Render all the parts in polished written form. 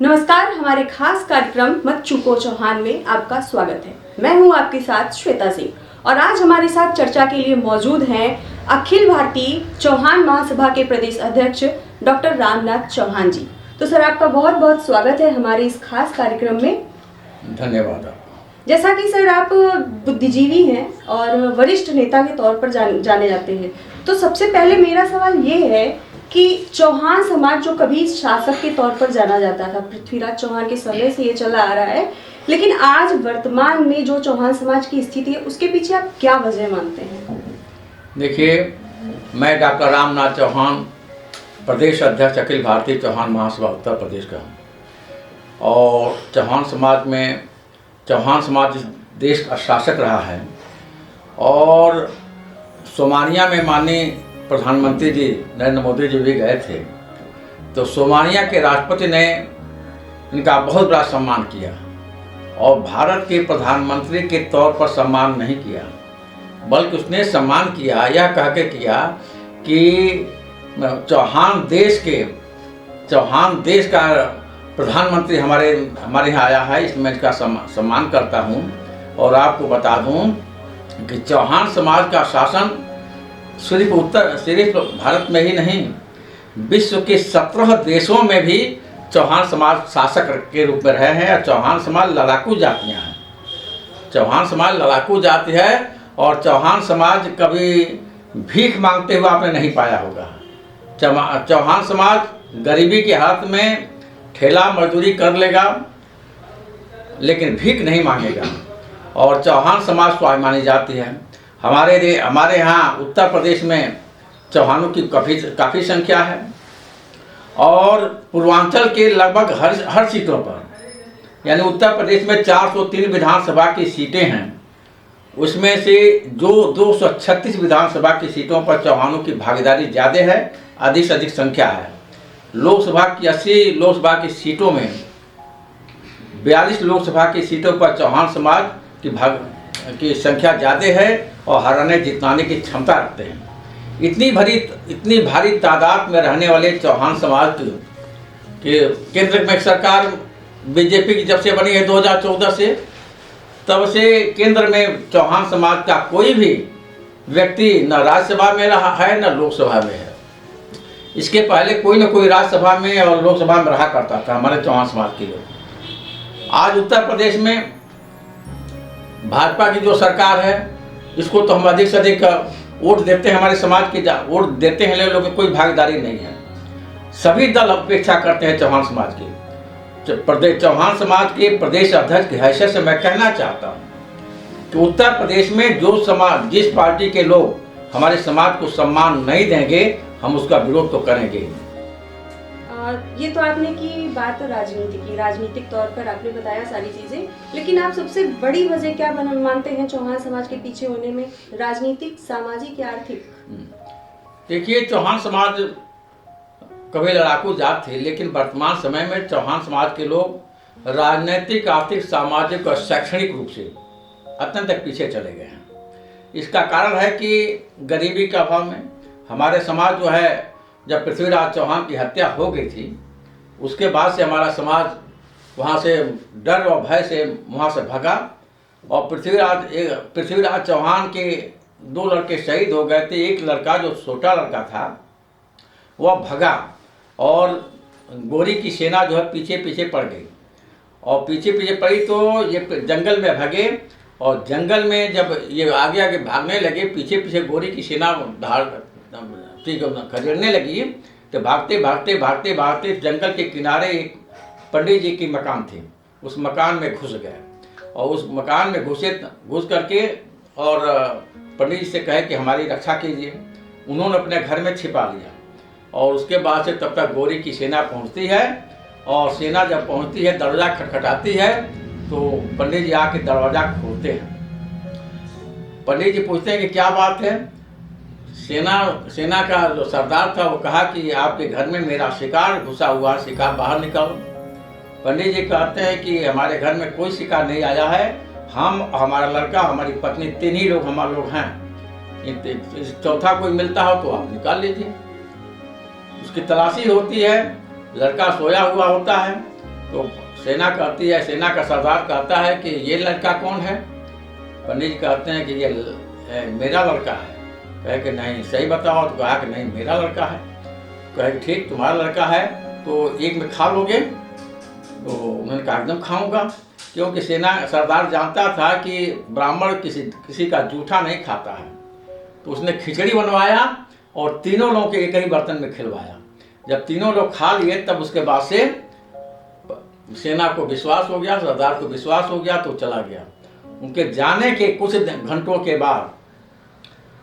नमस्कार, हमारे खास कार्यक्रम मत चूको चौहान में आपका स्वागत है। मैं हूं आपके साथ श्वेता सिंह और आज हमारे साथ चर्चा के लिए मौजूद हैं अखिल भारतीय चौहान महासभा के प्रदेश अध्यक्ष डॉक्टर रामनाथ चौहान जी। तो सर, आपका बहुत बहुत स्वागत है हमारे इस खास कार्यक्रम में। धन्यवाद। जैसा कि सर आप बुद्धिजीवी हैं और वरिष्ठ नेता के तौर पर जाने जाते हैं, तो सबसे पहले मेरा सवाल ये है कि चौहान समाज जो कभी शासक के तौर पर जाना जाता था, पृथ्वीराज चौहान के समय से ये चला आ रहा है, लेकिन आज वर्तमान में जो चौहान समाज की स्थिति है उसके पीछे आप क्या वजह मानते हैं? देखिए, मैं डॉक्टर रामनाथ चौहान, प्रदेश अध्यक्ष अखिल भारतीय चौहान महासभा उत्तर प्रदेश का हूँ। और चौहान समाज देश का शासक रहा है और सोमानिया में माननीय प्रधानमंत्री जी नरेंद्र मोदी जी भी गए थे, तो सोमानिया के राष्ट्रपति ने इनका बहुत बड़ा सम्मान किया और भारत के प्रधानमंत्री के तौर पर सम्मान नहीं किया, बल्कि उसने सम्मान किया यह कह के किया कि चौहान देश का प्रधानमंत्री हमारे यहाँ आया है, इसमें मैं इसका सम्मान करता हूँ। और आपको बता दूँ कि चौहान समाज का शासन सिर्फ भारत में ही नहीं, विश्व के 17 देशों में भी चौहान समाज शासक के रूप में रहे हैं। चौहान समाज लड़ाकू जातियाँ हैं, चौहान समाज लड़ाकू जाति है और चौहान समाज कभी भीख मांगते हुए आपने नहीं पाया होगा। चौहान समाज गरीबी के हाथ में ठेला मजदूरी कर लेगा लेकिन भीख नहीं मांगेगा। और चौहान समाज स्वाभिमानी जाति है। हमारे यहाँ उत्तर प्रदेश में चौहानों की काफ़ी संख्या है और पूर्वांचल के लगभग हर सीटों पर, यानी उत्तर प्रदेश में 403 विधानसभा की सीटें हैं, उसमें से जो 236 विधानसभा की सीटों पर चौहानों की भागीदारी ज़्यादा है, अधिक से अधिक संख्या है। लोकसभा की 80 लोकसभा की सीटों में 42 लोकसभा की सीटों पर चौहान समाज की संख्या ज़्यादा है और हराने जिताने की क्षमता रखते हैं। इतनी भारी तादाद में रहने वाले चौहान समाज के केंद्र में सरकार बीजेपी की जब से बनी है 2014 से, तब से केंद्र में चौहान समाज का कोई भी व्यक्ति न राज्यसभा में रहा है न लोकसभा में है। इसके पहले कोई न कोई राज्यसभा में और लोकसभा में रहा करता था हमारे चौहान समाज के लोग। आज उत्तर प्रदेश में भाजपा की जो सरकार है, इसको तो हम अधिक से अधिक वोट देते हैं, हमारे समाज के वोट देते हैं, लेकिन लोगों की कोई भागीदारी नहीं है। सभी दल अपेक्षा करते हैं चौहान समाज की। चौहान समाज के प्रदेश अध्यक्ष की हैसियत से मैं कहना चाहता हूँ कि उत्तर प्रदेश में जिस पार्टी के लोग हमारे समाज को सम्मान नहीं देंगे, हम उसका विरोध तो करेंगे। ये तो आपने की बात राजनीतिक तौर पर आपने बताया सारी चीजें, लेकिन आप सबसे बड़ी वजह क्या मानते हैं चौहान समाज के पीछे होने में, राजनीतिक, सामाजिक या आर्थिक? देखिए, चौहान समाज कभी लड़ाकू जात थे, लेकिन वर्तमान समय में चौहान समाज के लोग राजनीतिक, आर्थिक, सामाजिक और शैक्षणिक रूप से अत्यंत पीछे चले गए हैं। इसका कारण है कि गरीबी के अभाव में हमारे समाज जो है, जब पृथ्वीराज चौहान की हत्या हो गई थी, उसके बाद से हमारा समाज वहाँ से डर और भय से वहाँ से भगा और पृथ्वीराज चौहान के 2 लड़के शहीद हो गए थे। एक लड़का जो छोटा लड़का था वह भगा और गोरी की सेना जो है पीछे पीछे पड़ गई और पीछे पड़ी तो ये जंगल में भागे और जंगल में जब ये आगे भागने लगे, पीछे गोरी की सेना खदेड़ने लगी, तो भागते जंगल के किनारे एक पंडित जी की मकान थी, उस मकान में घुस गए और उस मकान में घुस करके और पंडित जी से कहे कि हमारी रक्षा कीजिए। उन्होंने अपने घर में छिपा लिया और उसके बाद से तब तक गोरी की सेना पहुंचती है और सेना जब पहुंचती है, दरवाज़ा खटखटाती है, तो पंडित जी आके दरवाज़ा खोलते हैं। पंडित जी पूछते हैं कि क्या बात है। सेना का जो सरदार था वो कहा कि आपके घर में मेरा शिकार घुसा हुआ, शिकार बाहर निकालो। पंडित जी कहते हैं कि हमारे घर में कोई शिकार नहीं आया है, हम, हमारा लड़का, हमारी पत्नी, 3 ही लोग हमारे लोग हैं, चौथा कोई मिलता हो तो आप निकाल लीजिए। उसकी तलाशी होती है, लड़का सोया हुआ होता है तो सेना कहती है, सेना का सरदार कहता है कि ये लड़का कौन है? पंडित जी कहते हैं कि ये मेरा लड़का है। कहे कि नहीं सही बताओ, तो कहा कि नहीं मेरा लड़का है। कहे कि ठीक तुम्हारा लड़का है तो एक में खा लोगे? तो उन्होंने कहा एकदम खाऊंगा, क्योंकि सेना सरदार जानता था कि ब्राह्मण किसी का जूठा नहीं खाता है। तो उसने खिचड़ी बनवाया और तीनों लोगों के एक ही बर्तन में खिलवाया। जब तीनों लोग खा लिए तब उसके बाद से सेना को विश्वास हो गया, सरदार को विश्वास हो गया, तो चला गया। उनके जाने के कुछ घंटों के बाद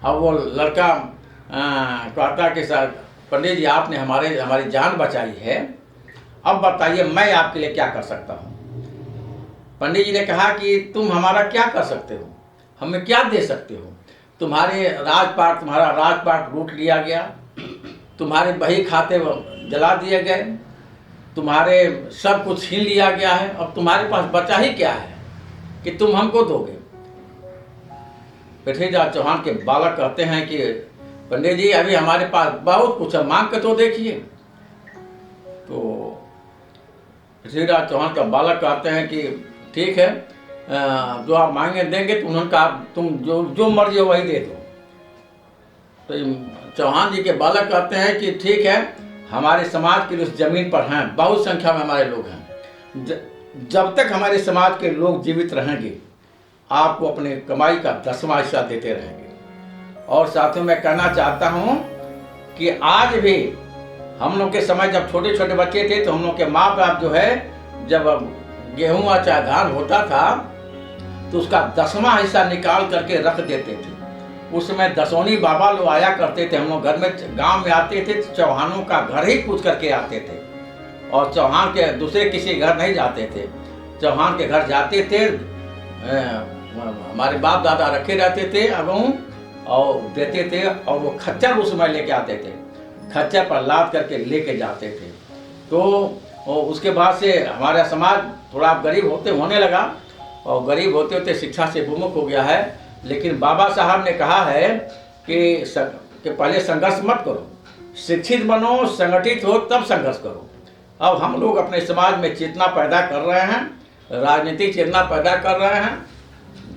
अब वो लड़का कहता कि सर पंडित जी आपने हमारी जान बचाई है, अब बताइए मैं आपके लिए क्या कर सकता हूँ। पंडित जी ने कहा कि तुम हमारा क्या कर सकते हो, हमें क्या दे सकते हो? तुम्हारा राजपाट लूट लिया गया, तुम्हारे बही खाते जला दिए गए, तुम्हारे सब कुछ छीन लिया गया है, अब तुम्हारे पास बचा ही क्या है कि तुम हमको दोगे? पृथ्वीराज चौहान के बालक कहते हैं कि पंडित जी अभी हमारे पास बहुत कुछ है, मांग के तो देखिए। तो पृथ्वीराज चौहान का बालक कहते हैं कि ठीक है, जो आप मांगे देंगे। तो उन्होंने कहा तुम जो मर्जी हो वही दे दो। तो चौहान जी के बालक कहते हैं कि ठीक है, हमारे समाज के उस जमीन पर हैं, बहुत संख्या में हमारे लोग हैं, जब तक हमारे समाज के लोग जीवित रहेंगे आपको अपने कमाई का 10वां हिस्सा देते रहेंगे। और साथियों मैं कहना चाहता हूं कि आज भी हम लोग के समय जब छोटे छोटे बच्चे थे तो हम लोग के माँ बाप जो है जब गेहूं या चाहे धान होता था तो उसका 10वां हिस्सा निकाल करके रख देते थे। उस समय दसोनी बाबा लोग आया करते थे, हम लोग घर में गांव में आते थे, चौहानों का घर ही पूछ करके आते थे और चौहान के दूसरे किसी घर नहीं जाते थे। चौहान के घर जाते थे, हमारे बाप दादा रखे रहते थे अगों और देते थे, और वो खच्चर उस समय लेके आते थे, खच्चर पर लाद करके लेके जाते थे। तो उसके बाद से हमारा समाज थोड़ा गरीब होने लगा और गरीब होते होते शिक्षा से विमुख हो गया है। लेकिन बाबा साहब ने कहा है कि पहले संघर्ष मत करो, शिक्षित बनो, संगठित हो, तब संघर्ष करो। अब हम लोग अपने समाज में चेतना पैदा कर रहे हैं, राजनीतिक चेतना पैदा कर रहे हैं,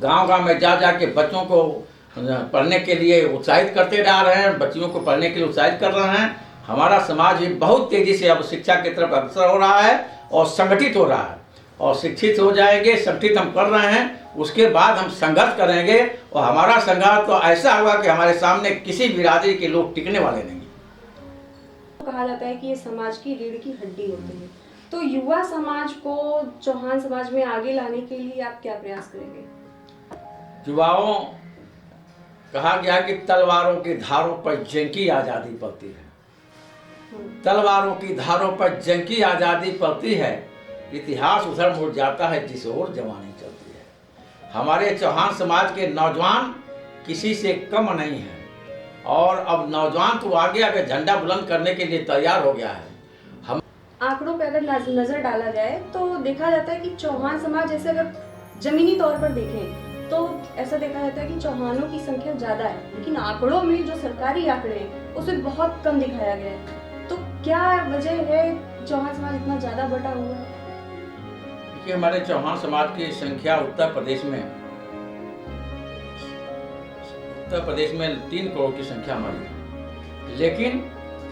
गांव गांव में जा के बच्चों को पढ़ने के लिए उत्साहित करते जा रहे हैं, बच्चियों को पढ़ने के लिए उत्साहित कर रहे हैं। हमारा समाज भी बहुत तेजी से अब शिक्षा की तरफ अग्रसर हो रहा है और संगठित हो रहा है, और शिक्षित हो जाएंगे, संगठित हम कर रहे हैं, उसके बाद हम संघर्ष करेंगे और हमारा संघर्ष तो ऐसा होगा कि हमारे सामने किसी बिरादरी के लोग टिकने वाले नहीं। कहा जाता है कि ये समाज की रीढ़ की हड्डी होती है, तो युवा समाज को चौहान समाज में आगे लाने के लिए आप क्या प्रयास करेंगे? युवाओं, कहा गया कि तलवारों की धारों पर जंग की आजादी पलती है, तलवारों की धारों पर जंग की आजादी पलती है, इतिहास उधर मुड़ जाता है जिस ओर जवानी चलती है। हमारे चौहान समाज के नौजवान किसी से कम नहीं है, और अब नौजवान तो आगे आगे झंडा बुलंद करने के लिए तैयार हो गया है। हम आंकड़ों पर अगर नजर डाला जाए तो देखा जाता है कि चौहान समाज जैसे अगर जमीनी तौर पर देखें तो ऐसा देखा जाता है कि चौहानों की संख्या ज्यादा है, लेकिन आंकड़ों में जो सरकारी आंकड़े हैं उसमें बहुत कम दिखाया गया है। तो क्या वजह है चौहान समाज इतना ज्यादा बटा हुआ है? देखिए, हमारे चौहान समाज की संख्या उत्तर प्रदेश में 3 करोड़ की संख्या हमारी है, लेकिन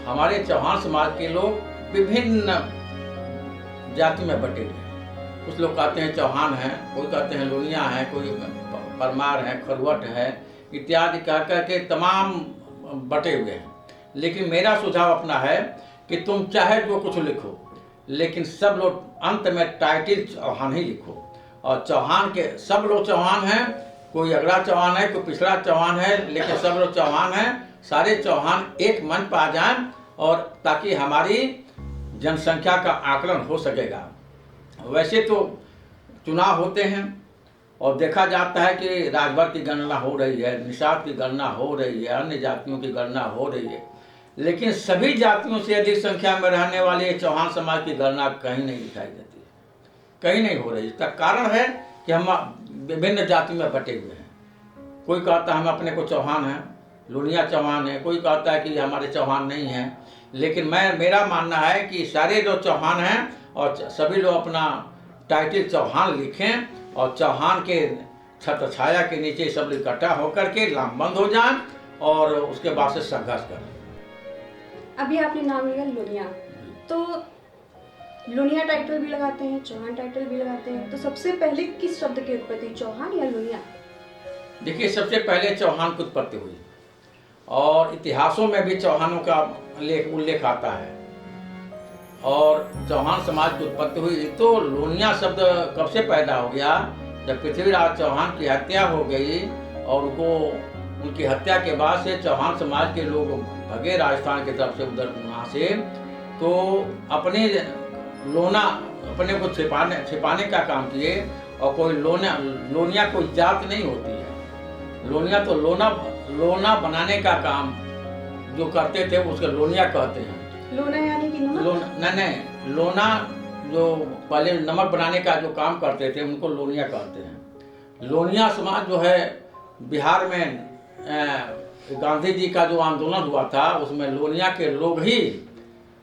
हमारे चौहान समाज के लोग विभिन्न जाति में बटे हुए हैं। कुछ लोग कहते हैं चौहान हैं, कोई कहते हैं लोनिया है, कोई परमार है, खरवट है, इत्यादि कह करके तमाम बटे हुए हैं। लेकिन मेरा सुझाव अपना है कि तुम चाहे जो कुछ लिखो, लेकिन सब लोग अंत में टाइटल चौहान ही लिखो। और चौहान के सब लोग चौहान हैं, कोई अगला चौहान है, कोई पिछड़ा चौहान है, लेकिन सब लोग चौहान हैं। सारे चौहान एक मन पर आ जाएं, और ताकि हमारी जनसंख्या का आकलन हो सकेगा। वैसे तो चुनाव होते हैं और देखा जाता है कि राजभर की गणना हो रही है, निषाद की गणना हो रही है, अन्य जातियों की गणना हो रही है, लेकिन सभी जातियों से अधिक संख्या में रहने वाले चौहान समाज की गणना कहीं नहीं दिखाई देती है, कहीं नहीं हो रही। इसका कारण है कि हम विभिन्न जातियों में बटे हुए हैं। कोई कहता है हम अपने को चौहान हैं, लुनिया चौहान है, कोई कहता है कि हमारे चौहान नहीं हैं। लेकिन मेरा मानना है कि सारे जो चौहान हैं और सभी लोग अपना टाइटल चौहान लिखें और चौहान के छत्र छाया के नीचे सब लोग इकट्ठा होकर के लामबंद हो जाएं और उसके बाद से संघर्ष करें। अभी आपने नाम लिया लोनिया, तो लोनिया टाइटल भी लगाते हैं, चौहान टाइटल भी लगाते हैं, तो सबसे पहले किस शब्द की उत्पत्ति, चौहान या लोनिया? देखिए, सबसे पहले चौहान की उत्पत्ति हुई और इतिहासों में भी चौहानों का उल्लेख आता है और चौहान समाज की उत्पत्ति हुई। तो लोनिया शब्द कब से पैदा हो गया? जब पृथ्वीराज चौहान की हत्या हो गई और उनकी हत्या के बाद से चौहान समाज के लोग भगे राजस्थान की तरफ से, उधर वहाँ से, तो अपने अपने को छिपाने का काम किए। और कोई लोनिया कोई जात नहीं होती है। लोनिया तो लोना बनाने का काम जो करते थे उसके लोनिया कहते हैं। लोना यानी कि नमक? नहीं, लोना जो पहले नमक बनाने का जो काम करते थे उनको लोनिया कहते हैं। लोनिया समाज जो है बिहार में गांधी जी का जो आंदोलन हुआ था उसमें लोनिया के लोग ही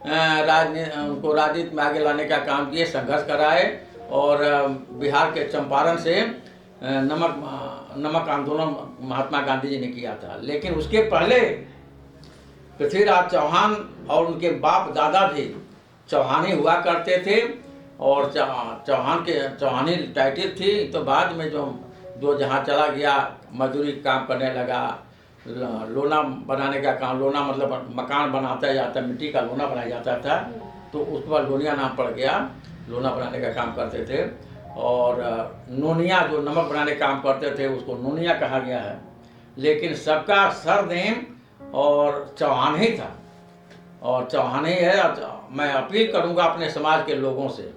उनको राजनीति में आगे लाने का काम किए, संघर्ष कराए और बिहार के चंपारण से नमक आंदोलन महात्मा गांधी जी ने किया था। लेकिन उसके पहले पृथ्वीराज चौहान और उनके बाप दादा भी चौहानी हुआ करते थे और चौहानी टाइटल थी। तो बाद में जो जहाँ चला गया मजदूरी काम करने लगा, लोना बनाने का काम, लोना मतलब मकान बनाता जाता, मिट्टी का लोना बनाया जाता था, तो उसके बाद लोनिया नाम पड़ गया। लोना बनाने का काम करते थे और नोनिया जो नमक बनाने का काम करते थे उसको नोनिया कहा गया है। लेकिन सबका सरनेम और चौहान ही था और चौहान ही है। मैं अपील करूंगा अपने समाज के लोगों से,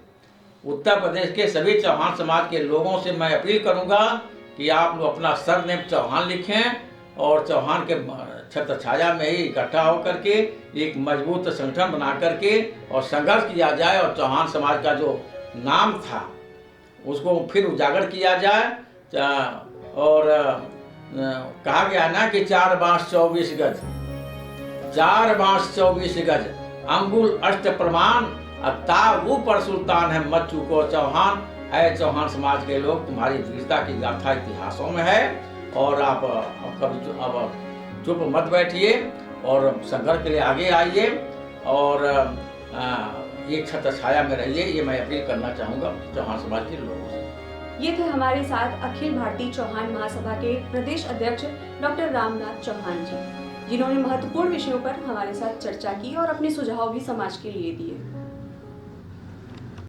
उत्तर प्रदेश के सभी चौहान समाज के लोगों से मैं अपील करूंगा कि आप लोग अपना सरनेम चौहान लिखें और चौहान के छत्र छाया में ही इकट्ठा होकर के एक मजबूत संगठन बना करके और संघर्ष किया जाए और चौहान समाज का जो नाम था उसको फिर उजागर किया जाए। और कहा गया ना कि 4 बांस 24 गज, 4 बांस 24 गज, अंगुल अष्ट प्रमाण, ताऊ पर सुल्तान है मत चूको चौहान। है चौहान समाज के लोग, तुम्हारी वीरता की गाथा इतिहासों में है और आप कभी अब चुप मत बैठिए और संघर्ष के लिए आगे आइए और एक छत्र छाया में रहिए। ये मैं अपील करना चाहूँगा चौहान समाज के लोगों से। ये थे हमारे साथ अखिल भारतीय चौहान महासभा के प्रदेश अध्यक्ष डॉक्टर रामनाथ चौहान जी, जिन्होंने महत्वपूर्ण विषयों पर हमारे साथ चर्चा की और अपने सुझाव भी समाज के लिए दिए।